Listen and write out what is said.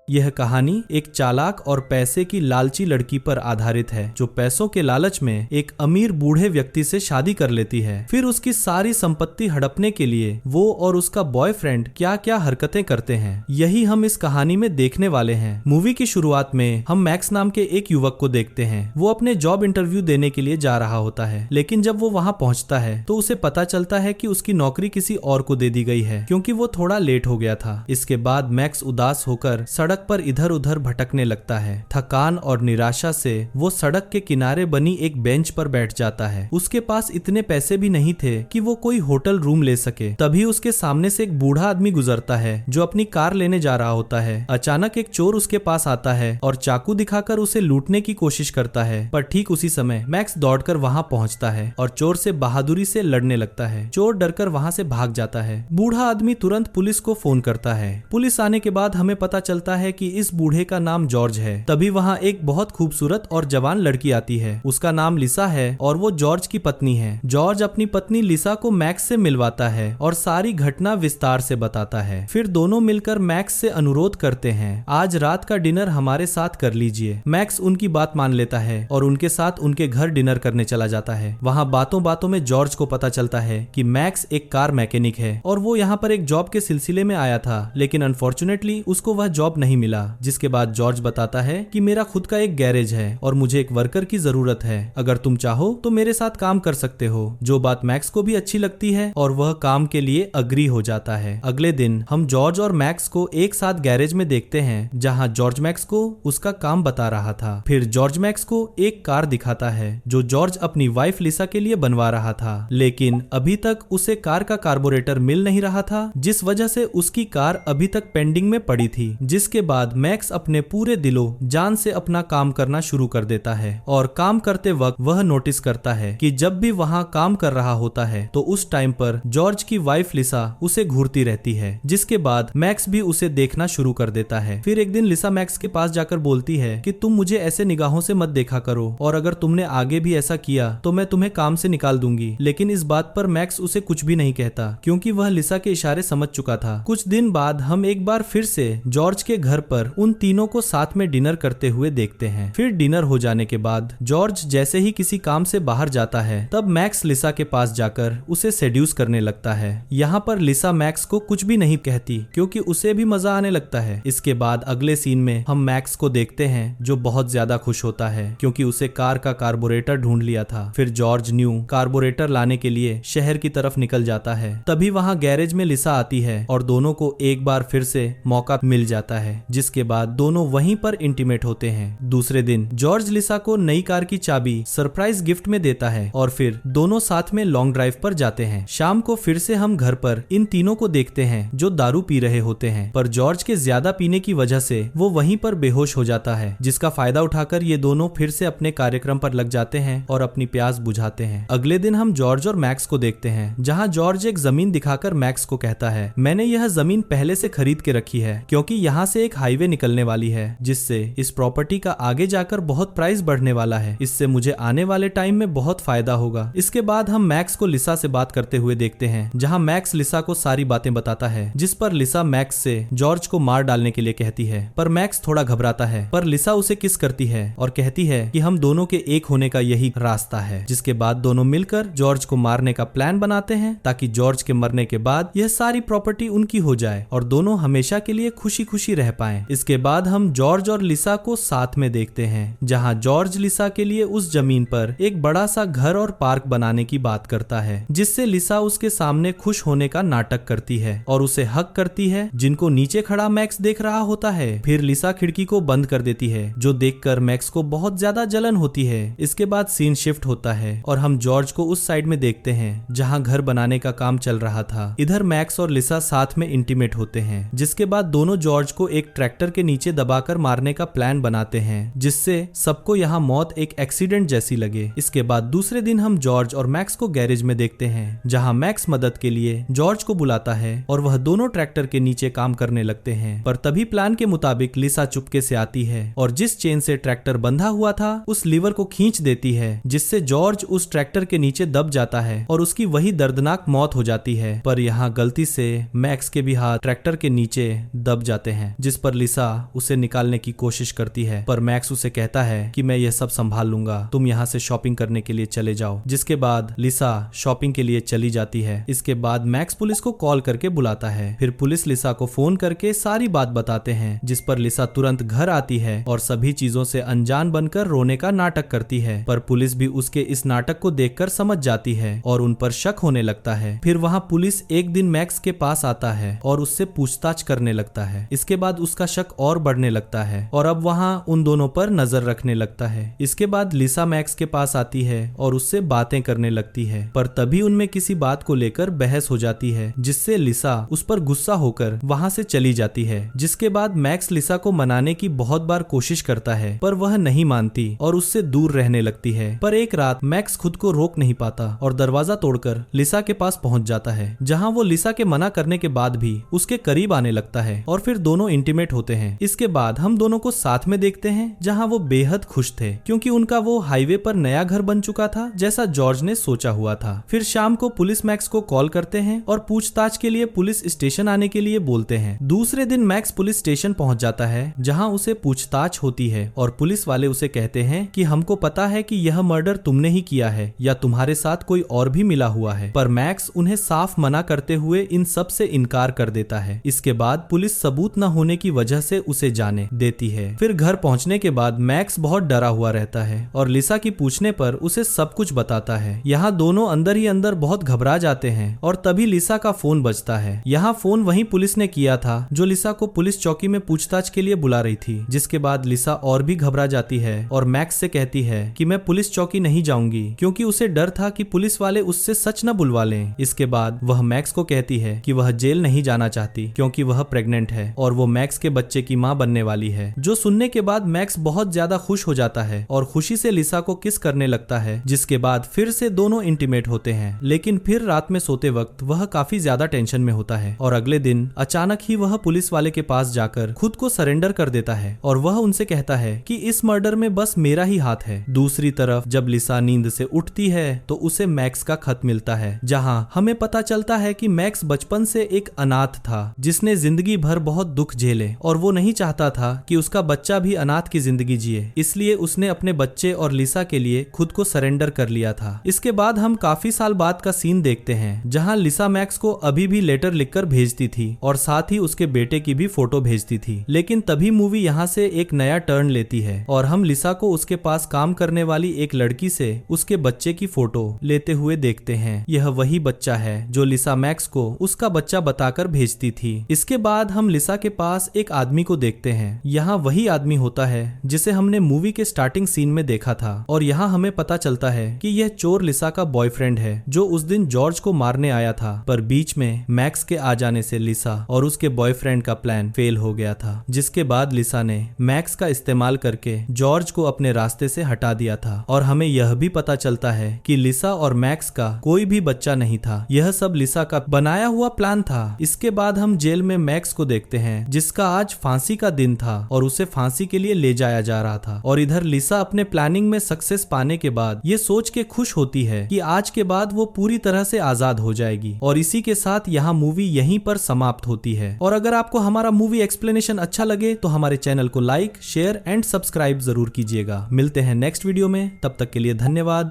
यह कहानी एक चालाक और पैसे की लालची लड़की पर आधारित है जो पैसों के लालच में एक अमीर बूढ़े व्यक्ति से शादी कर लेती है। फिर उसकी सारी संपत्ति हड़पने के लिए वो और उसका बॉयफ्रेंड क्या क्या हरकतें करते हैं, यही हम इस कहानी में देखने वाले हैं। मूवी की शुरुआत में हम मैक्स नाम के एक युवक को देखते हैं। वो अपने जॉब इंटरव्यू देने के लिए जा रहा होता है, लेकिन जब वो वहां पहुंचता है तो उसे पता चलता है कि उसकी नौकरी किसी और को दे दी गई है क्योंकि वो थोड़ा लेट हो गया था। इसके बाद मैक्स उदास होकर सड़क पर इधर उधर भटकने लगता है। थकान और निराशा से वो सड़क के किनारे बनी एक बेंच पर बैठ जाता है। उसके पास इतने पैसे भी नहीं थे कि वो कोई होटल रूम ले सके। तभी उसके सामने से एक बूढ़ा आदमी गुजरता है जो अपनी कार लेने जा रहा होता है। अचानक एक चोर उसके पास आता है और चाकू दिखाकर उसे लूटने की कोशिश करता है, पर ठीक उसी समय मैक्स दौड़कर वहां पहुंचता है और चोर से बहादुरी से लड़ने लगता है। चोर डरकर वहां से भाग जाता है। बूढ़ा आदमी तुरंत पुलिस को फोन करता है। पुलिस आने के बाद हमें पता चलता है कि इस बूढ़े का नाम जॉर्ज है। तभी वहां एक बहुत खूबसूरत और जवान लड़की आती है। उसका नाम लिसा है और वो जॉर्ज की पत्नी है। जॉर्ज अपनी पत्नी लिसा को मैक्स से मिलवाता है और सारी घटना विस्तार से बताता है। फिर दोनों मिलकर मैक्स से अनुरोध करते हैं, आज रात का डिनर हमारे साथ कर लीजिए। मैक्स उनकी बात मान लेता है और उनके साथ उनके घर डिनर करने चला जाता है। वहां बातों बातों में जॉर्ज को पता चलता है कि मैक्स एक कार मैकेनिक है और वो यहाँ पर एक जॉब के सिलसिले में आया था, लेकिन अनफॉर्चुनेटली उसको वह जॉब नहीं मिला। जिसके बाद जॉर्ज बताता है कि मेरा खुद का एक गैरेज है और मुझे एक वर्कर की जरूरत है। अगर तुम चाहो तो मेरे साथ काम कर सकते हो। जो बात मैक्स को भी अच्छी लगती है और वह काम के लिए अग्री हो जाता है। अगले दिन हम जॉर्ज और मैक्स को एक साथ गैरेज में देखते हैं, जहां जॉर्ज मैक्स को उसका काम बता रहा था। फिर जॉर्ज मैक्स को एक कार दिखाता है जो जॉर्ज अपनी वाइफ लिसा के लिए बनवा रहा था, लेकिन अभी तक उसे कार का कार्बोरेटर मिल नहीं रहा था, जिस वजह से उसकी कार अभी तक पेंडिंग में पड़ी थी। जिसके बाद मैक्स अपने पूरे दिलो जान से अपना काम करना शुरू कर देता है और काम करते वक्त वह नोटिस करता है कि जब भी वहां काम कर रहा होता है तो उस टाइम पर जॉर्ज की वाइफ लिसा उसे घूरती रहती है। जिसके बाद मैक्स भी उसे देखना शुरू कर देता है। फिर एक दिन लिसा मैक्स के पास जाकर बोलती है कि तुम मुझे ऐसे निगाहों से मत देखा करो और अगर तुमने आगे भी ऐसा किया तो मैं तुम्हें काम से निकाल दूंगी। लेकिन इस बात पर मैक्स उसे कुछ भी नहीं कहता क्योंकि वह लिसा के इशारे समझ चुका था। कुछ दिन बाद हम एक बार फिर से जॉर्ज के घर पर उन तीनों को साथ में डिनर करते हुए देखते हैं। फिर डिनर हो जाने के बाद जॉर्ज जैसे ही किसी काम से बाहर जाता है तब मैक्स लिसा के पास जाकर उसे सेड्यूस करने लगता है। यहाँ पर लिसा मैक्स को कुछ भी नहीं कहती क्योंकि उसे भी मजा आने लगता है। इसके बाद अगले सीन में हम मैक्स को देखते हैं जो बहुत ज्यादा खुश होता है क्योंकि उसे कार का कार्बोरेटर ढूंढ लिया था। फिर जॉर्ज न्यू कार्बोरेटर लाने के लिए शहर की तरफ निकल जाता है। तभी वहाँ गैरेज में लिसा आती है और दोनों को एक बार फिर से मौका मिल जाता है, जिसके बाद दोनों वहीं पर इंटीमेट होते हैं। दूसरे दिन जॉर्ज लिसा को नई कार की चाबी सरप्राइज गिफ्ट में देता है और फिर दोनों साथ में लॉन्ग ड्राइव पर जाते हैं। शाम को फिर से हम घर पर इन तीनों को देखते हैं जो दारू पी रहे होते हैं, पर जॉर्ज के ज्यादा पीने की वजह से वो वहीं पर बेहोश हो जाता है, जिसका फायदा उठाकर ये दोनों फिर से अपने कार्यक्रम पर लग जाते हैं और अपनी प्यास बुझाते हैं। अगले दिन हम जॉर्ज और मैक्स को देखते हैं, जहाँ जॉर्ज एक जमीन दिखाकर मैक्स को कहता है, मैंने यह जमीन पहले से खरीद के रखी है क्योंकि यहाँ से एक हाईवे निकलने वाली है जिससे इस प्रॉपर्टी का आगे जाकर बहुत प्राइस बढ़ने वाला है। इससे मुझे आने वाले टाइम में बहुत फायदा होगा। इसके बाद हम मैक्स को लिसा से बात करते हुए देखते हैं, जहां मैक्स लिसा को सारी बातें बताता है, जिस पर लिसा मैक्स से जॉर्ज को मार डालने के लिए कहती है। पर मैक्स थोड़ा घबराता है, पर लिसा उसे किस करती है और कहती है कि हम दोनों के एक होने का यही रास्ता है। जिसके बाद दोनों मिलकर जॉर्ज को मारने का प्लान बनाते हैं ताकि जॉर्ज के मरने के बाद यह सारी प्रॉपर्टी उनकी हो जाए और दोनों हमेशा के लिए खुशी खुशी रह पाएं। इसके बाद हम जॉर्ज और लिसा को साथ में देखते हैं, जहां जॉर्ज लिसा के लिए उस जमीन पर एक बड़ा सा घर और पार्क बनाने की बात करता है, जिससे लिसा उसके सामने खुश होने का नाटक करती है और उसे हक करती है, जिनको नीचे खड़ा मैक्स देख रहा होता है। फिर लिसा खिड़की को बंद कर देती है, जो देखकर मैक्स को बहुत ज्यादा जलन होती है। इसके बाद सीन शिफ्ट होता है और हम जॉर्ज को उस साइड में देखते हैं जहां घर बनाने का काम चल रहा था। इधर मैक्स और लिसा साथ में इंटीमेट होते हैं। जिसके बाद दोनों जॉर्ज को एक ट्रैक्टर के नीचे दबाकर मारने का प्लान बनाते हैं, जिससे सबको यहाँ मौत एक एक्सीडेंट जैसी लगे। इसके बाद दूसरे दिन हम जॉर्ज और मैक्स को गैरेज में देखते हैं, जहां मैक्स मदद के लिए जॉर्ज को बुलाता है और वह दोनों ट्रैक्टर के नीचे काम करने लगते हैं। पर तभी प्लान के मुताबिक लिसा चुपके से आती है और जिस चेन से ट्रैक्टर बंधा हुआ था उस लीवर को खींच देती है, जिससे जॉर्ज उस ट्रैक्टर के नीचे दब जाता है और उसकी वही दर्दनाक मौत हो जाती है। पर यहाँ गलती से मैक्स के भी हाथ ट्रैक्टर के नीचे दब जाते हैं, जिस पर लिसा उसे निकालने की कोशिश करती है, पर मैक्स उसे कहता है कि मैं यह सब संभाल लूंगा, तुम यहाँ से शॉपिंग करने के लिए चले जाओ। जिसके बाद लिसा शॉपिंग के लिए चली जाती है। इसके बाद मैक्स पुलिस को कॉल करके बुलाता है। फिर पुलिस लिसा को फोन करके सारी बात बताते हैं, जिस पर लिसा तुरंत घर आती है और सभी चीजों से अनजान बनकर रोने का नाटक करती है। पर पुलिस भी उसके इस नाटक को देखकर समझ जाती है और उन पर शक होने लगता है। फिर वहाँ पुलिस एक दिन मैक्स के पास आता है और उससे पूछताछ करने लगता है। इसके बाद उसका शक और बढ़ने लगता है और अब वहाँ उन दोनों पर नजर रखने लगता है। इसके बाद लिसा मैक्स के पास आती है और उससे बातें करने लगती है, पर तभी उनमें किसी बात को लेकर बहस हो जाती है, जिससे लिसा उस पर गुस्सा होकर वहाँ से चली जाती है। जिसके बाद मैक्स लिसा को मनाने की बहुत बार कोशिश करता है, पर वह नहीं मानती और उससे दूर रहने लगती है। पर एक रात मैक्स खुद को रोक नहीं पाता और दरवाजा तोड़कर लिसा के पास पहुंच जाता है, जहां वो लिसा के मना करने के बाद भी उसके करीब आने लगता है और फिर दोनों इंटीमेट होते हैं। इसके बाद हम दोनों को साथ में देखते हैं, जहां वो बेहद खुश थे क्योंकि उनका वो हाईवे पर नया घर बन चुका था, जैसा जॉर्ज ने सोचा हुआ था। फिर शाम को पुलिस मैक्स को कॉल करते हैं और पूछताछ के लिए पुलिस स्टेशन आने के लिए बोलते हैं। दूसरे दिन मैक्स पुलिस स्टेशन पहुंच जाता है, जहां उसे पूछताछ होती है और पुलिस वाले उसे कहते हैं कि हमको पता है कि यह मर्डर तुमने ही किया है या तुम्हारे साथ कोई और भी मिला हुआ है। पर मैक्स उन्हें साफ मना करते हुए इन सब से इनकार कर देता है। इसके बाद पुलिस सबूत न होने की वजह से उसे जाने देती है। फिर घर पहुंचने के बाद मैक्स बहुत डरा हुआ रहता है और लिसा की पूछने पर उसे सब कुछ बताता है। यहाँ दोनों अंदर ही अंदर बहुत घबरा जाते हैं और तभी लिसा का फोन बजता है। यहाँ फोन वही पुलिस ने किया था जो लिसा को पुलिस चौकी में पूछताछ के लिए बुला रही थी। जिसके बाद लिसा और भी घबरा जाती है और मैक्स से कहती है कि मैं पुलिस चौकी नहीं जाऊंगी, क्योंकि उसे डर था कि पुलिस वाले उससे सच न बुलवा लें। इसके बाद वह मैक्स को कहती है कि वह जेल नहीं जाना चाहती क्योंकि वह प्रेग्नेंट है और वो मैक्स के बच्चे की मां बनने वाली है। जो सुनने के बाद मैक्स बहुत ज्यादा खुश हो जाता है और खुशी से लिसा को किस करने लगता है। जिसके बाद फिर से दोनों इंटीमेट होते हैं, लेकिन फिर रात में सोते वक्त वह काफी ज्यादा टेंशन में होता है और अगले दिन अचानक ही वह पुलिस वाले के पास जाकर खुद को सरेंडर कर देता है और वह उनसे कहता है कि इस मर्डर में बस मेरा ही हाथ है। दूसरी तरफ जब लिसा नींद से उठती है तो उसे मैक्स का खत मिलता है, जहां हमें पता चलता है कि मैक्स बचपन से एक अनाथ था जिसने जिंदगी भर बहुत दुख झेले और वो नहीं चाहता था कि उसका बच्चा भी अनाथ की जिंदगी जिए, इसलिए उसने अपने बच्चे और लिसा के लिए खुद को सरेंडर कर लिया था। इसके बाद हम काफी साल बाद का सीन देखते हैं, जहां लिसा मैक्स को अभी भी लेटर लिखकर भेजती थी और साथ ही उसके बेटे की भी फोटो भेजती थी। लेकिन तभी मूवी यहाँ से एक नया टर्न लेती है और हम लिसा को उसके पास काम करने वाली एक लड़की से उसके बच्चे की फोटो लेते हुए देखते हैं। यह वही बच्चा है जो लिसा मैक्स को उसका बच्चा बताकर भेजती थी। इसके बाद हम लिसा के पास एक आदमी को देखते हैं। यहाँ वही आदमी होता है जिसे हमने मूवी के स्टार्टिंग सीन में देखा था और यहाँ हमें पता चलता है कि यह चोर लिसा का बॉयफ्रेंड है जो उस दिन जॉर्ज को मारने आया था, पर बीच में मैक्स के आ जाने से लिसा और उसके बॉयफ्रेंड का प्लान फेल हो गया था। जिसके बाद लिसा ने मैक्स का इस्तेमाल करके जॉर्ज को अपने रास्ते से हटा दिया था और हमें यह भी पता चलता है कि लिसा और मैक्स का कोई भी बच्चा नहीं था, यह सब लिसा का बनाया हुआ प्लान था। इसके बाद हम जेल में मैक्स को देखते हैं, जिसका आज फांसी का दिन था और उसे फांसी के लिए ले जाया जा रहा था और इधर लिसा अपने प्लानिंग में सक्सेस पाने के बाद ये सोच के खुश होती है कि आज के बाद वो पूरी तरह से आजाद हो जाएगी। और इसी के साथ यहाँ मूवी यहीं पर समाप्त होती है। और अगर आपको हमारा मूवी एक्सप्लेनेशन अच्छा लगे तो हमारे चैनल को लाइक, शेयर एंड सब्सक्राइब जरूर कीजिएगा। मिलते हैं नेक्स्ट वीडियो में, तब तक के लिए धन्यवाद।